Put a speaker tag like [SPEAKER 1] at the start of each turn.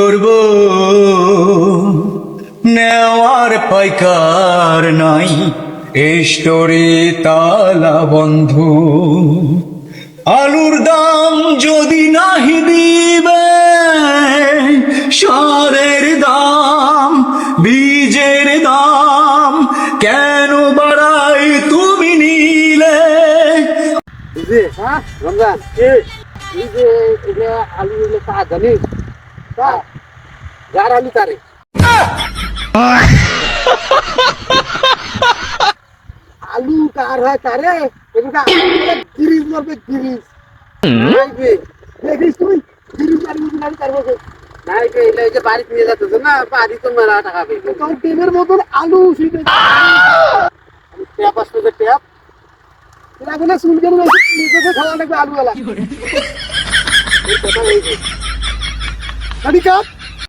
[SPEAKER 1] করব নেওয়ার পাইকার নাই এস্টোরে তালা বন্ধ আলুর দাম যদি নাহি দিবে সারের দাম বীজের দাম কেন বাড়াই তুমি নিলে
[SPEAKER 2] বুঝলি হ্যাঁ রমজান এই যে এগুলো আলু এগুলো কাজ জানিস যার আলু তারে আলু কার হয় তারে এগুলো গিরিজ মারবে গিরিজ দেখিস তুই গিরিজ মারবি না তার বসে নাই কে এলে যে বাড়ি নিয়ে যাচ্ছে না বাড়ি তো মেলা টাকা পেয়ে তোর টেমের মতন আলু শিখে ট্যাপ আসবে যে ট্যাপ এগুলো শুনকে নিজেকে খাওয়া লাগবে আলুওয়ালা কথা এই যে কাপ